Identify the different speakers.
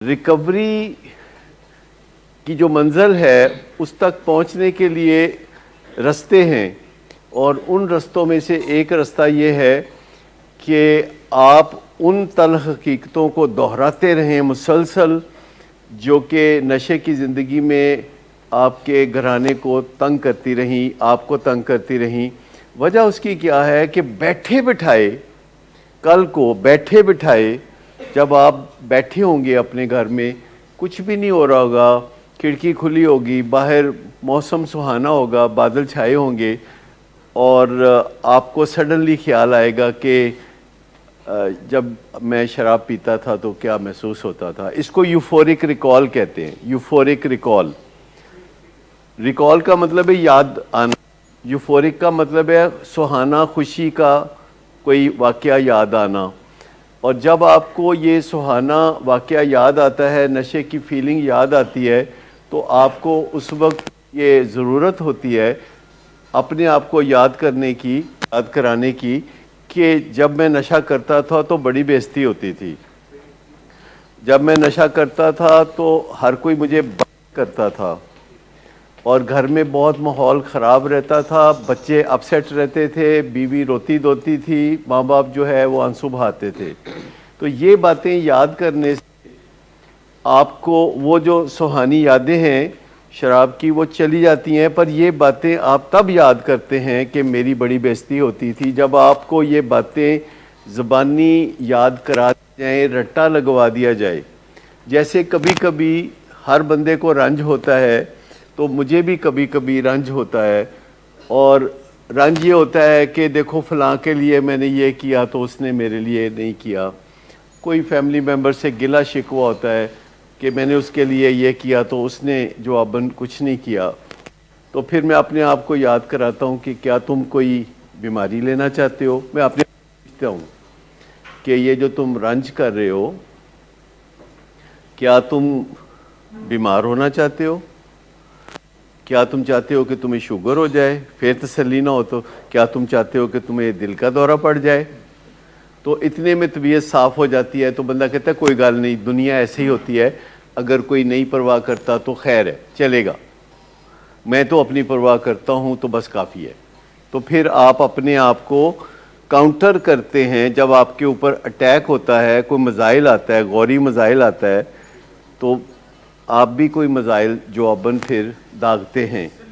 Speaker 1: Recovery की जो मंजिल है उस तक पहुंचने के लिए रास्ते हैं और उन रास्तों में से एक रास्ता ये है कि आप उन तल्ख़ हकीकतों को दोहराते रहें मुसलसल जो कि नशे की ज़िंदगी में आपके घराने को तंग करती रहीं, आपको तंग करती रहीं। वजह उसकी क्या है कि बैठे बिठाए कल को बैठे बिठाए जब आप बैठे होंगे अपने घर में, कुछ भी नहीं हो रहा होगा, खिड़की खुली होगी, बाहर मौसम सुहाना होगा, बादल छाए होंगे और आपको सडनली ख्याल आएगा कि जब मैं शराब पीता था तो क्या महसूस होता था। इसको यूफोरिक रिकॉल कहते हैं। यूफोरिक रिकॉल, रिकॉल का मतलब है याद आना, यूफोरिक का मतलब है सुहाना खुशी का कोई वाक़या याद आना। और जब आपको ये सुहाना वाक़या याद आता है, नशे की फीलिंग याद आती है, तो आपको उस वक्त ये ज़रूरत होती है अपने आप को याद करने की, याद कराने की कि जब मैं नशा करता था तो बड़ी बेइज्जती होती थी, जब मैं नशा करता था तो हर कोई मुझे बात करता था और घर में बहुत माहौल ख़राब रहता था, बच्चे अपसेट रहते थे, बीवी रोती धोती थी, माँ बाप जो है वो आंसू बहाते थे। तो ये बातें याद करने से आपको वो जो सुहानी यादें हैं शराब की वो चली जाती हैं, पर ये बातें आप तब याद करते हैं कि मेरी बड़ी बेइज्जती होती थी। जब आपको ये बातें ज़बानी याद करा दी जाएँ, रट्टा लगवा दिया जाए, जैसे कभी कभी हर बंदे को रंज होता है, तो मुझे भी कभी कभी रंज होता है। और रंज ये होता है कि देखो फ़लाँ के लिए मैंने ये किया तो उसने मेरे लिए नहीं किया। कोई फैमिली मेम्बर से गिला शिकवा होता है कि मैंने उसके लिए ये किया तो उसने जवाबन कुछ नहीं किया। तो फिर मैं अपने आप को याद कराता हूँ कि क्या तुम कोई बीमारी लेना चाहते हो। मैं अपने पूछता हूँ कि ये जो तुम रंज कर रहे हो, क्या तुम बीमार होना चाहते हो? क्या तुम चाहते हो कि तुम्हें शुगर हो जाए फिर तसल्ली ना हो? तो क्या तुम चाहते हो कि तुम्हें दिल का दौरा पड़ जाए? तो इतने में तबीयत साफ़ हो जाती है तो बंदा कहता है कोई गल नहीं, दुनिया ऐसे ही होती है, अगर कोई नहीं परवाह करता तो खैर है, चलेगा, मैं तो अपनी परवाह करता हूँ तो बस काफ़ी है। तो फिर आप अपने आप को काउंटर करते हैं। जब आपके ऊपर अटैक होता है, कोई मज़ाइल आता है, गौरी मज़ाइल आता है, तो आप भी कोई मज़ाइल जवाबन फिर दागते हैं।